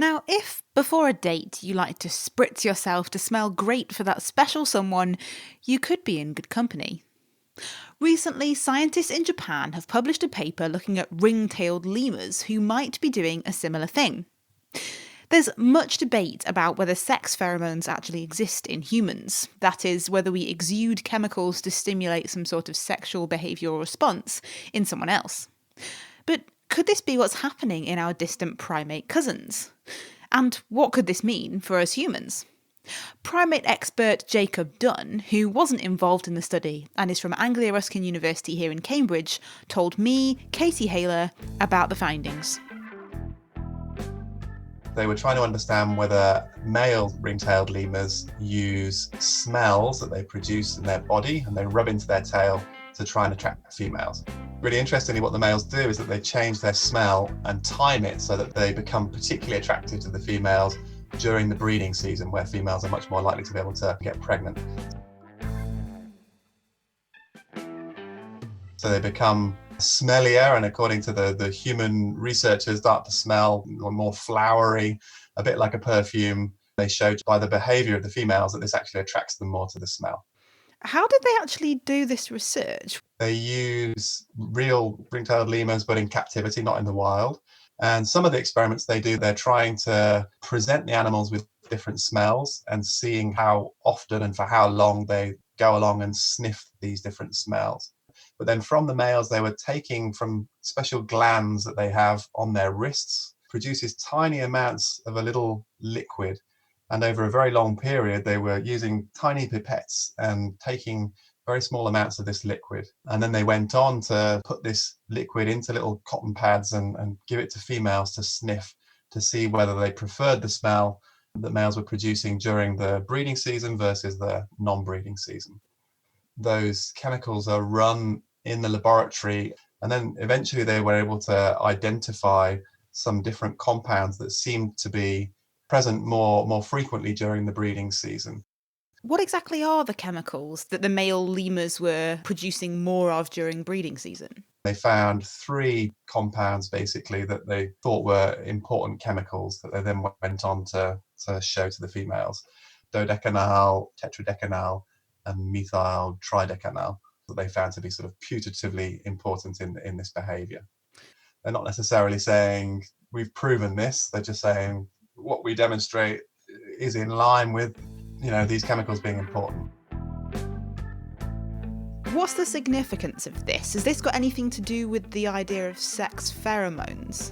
Now, if before a date you like to spritz yourself to smell great for that special someone, you could be in good company. Recently, scientists in Japan have published a paper looking at ring-tailed lemurs who might be doing a similar thing. There's much debate about whether sex pheromones actually exist in humans, that is, whether we exude chemicals to stimulate some sort of sexual behavioural response in someone else. But could this be what's happening in our distant primate cousins? And what could this mean for us humans? Primate expert Jacob Dunn, who wasn't involved in the study and is from Anglia Ruskin University here in Cambridge, told me, Katie Haler, about the findings. They were trying to understand whether male ring-tailed lemurs use smells that they produce in their body and they rub into their tail to try and attract females. Really interestingly, what the males do is that they change their smell and time it so that they become particularly attractive to the females during the breeding season, where females are much more likely to be able to get pregnant. So they become smellier, and according to the human researchers, start to smell more flowery, a bit like a perfume. They showed by the behaviour of the females that this actually attracts them more to the smell. How did they actually do this research? They use real ring-tailed lemurs, but in captivity, not in the wild. And some of the experiments they do, they're trying to present the animals with different smells and seeing how often and for how long they go along and sniff these different smells. But then from the males, they were taking from special glands that they have on their wrists, produces tiny amounts of a little liquid. And over a very long period, they were using tiny pipettes and taking very small amounts of this liquid. And then they went on to put this liquid into little cotton pads and give it to females to sniff to see whether they preferred the smell that males were producing during the breeding season versus the non-breeding season. Those chemicals are run in the laboratory, and then eventually they were able to identify some different compounds that seemed to be present more frequently during the breeding season. What exactly are the chemicals that the male lemurs were producing more of during breeding season? They found 3 compounds basically that they thought were important chemicals that they then went on to show to the females. Dodecanol, tetradecanol, and methyl tridecanol that they found to be sort of putatively important in this behaviour. They're not necessarily saying we've proven this, they're just saying what we demonstrate is in line with these chemicals being important. What's the significance of this? Has this got anything to do with the idea of sex pheromones?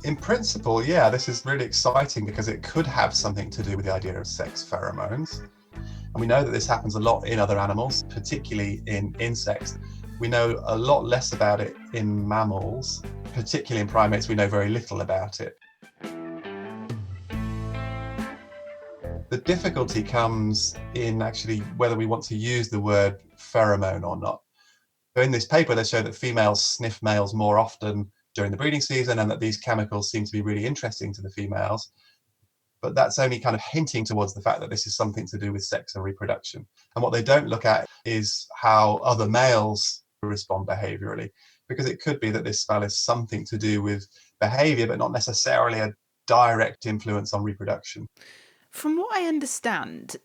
In principle, yeah, this is really exciting because it could have something to do with the idea of sex pheromones. And we know that this happens a lot in other animals, particularly in insects. We know a lot less about it in mammals, particularly in primates, we know very little about it. The difficulty comes in actually whether we want to use the word pheromone or not. In this paper, they show that females sniff males more often during the breeding season and that these chemicals seem to be really interesting to the females. But that's only kind of hinting towards the fact that this is something to do with sex and reproduction. And what they don't look at is how other males respond behaviourally, because it could be that this smell is something to do with behaviour, but not necessarily a direct influence on reproduction. From what I understand,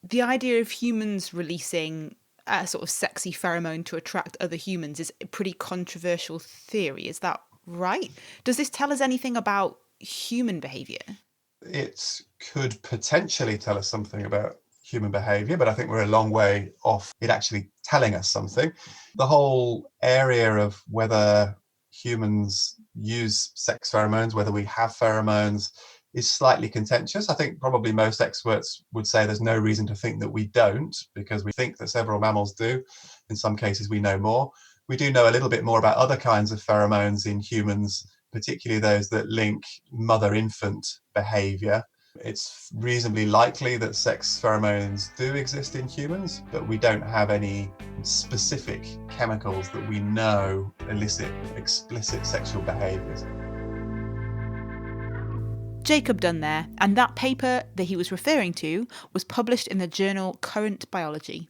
the idea of humans releasing a sort of sexy pheromone to attract other humans is a pretty controversial theory. Is that right? Does this tell us anything about human behaviour? It could potentially tell us something about human behaviour, but I think we're a long way off it actually telling us something. The whole area of whether humans use sex pheromones, whether we have pheromones, is slightly contentious. I think probably most experts would say there's no reason to think that we don't, because we think that several mammals do. In some cases, we know more. We do know a little bit more about other kinds of pheromones in humans, particularly those that link mother-infant behaviour. It's reasonably likely that sex pheromones do exist in humans, but we don't have any specific chemicals that we know elicit explicit sexual behaviours. Jacob Dunn there, and that paper that he was referring to was published in the journal Current Biology.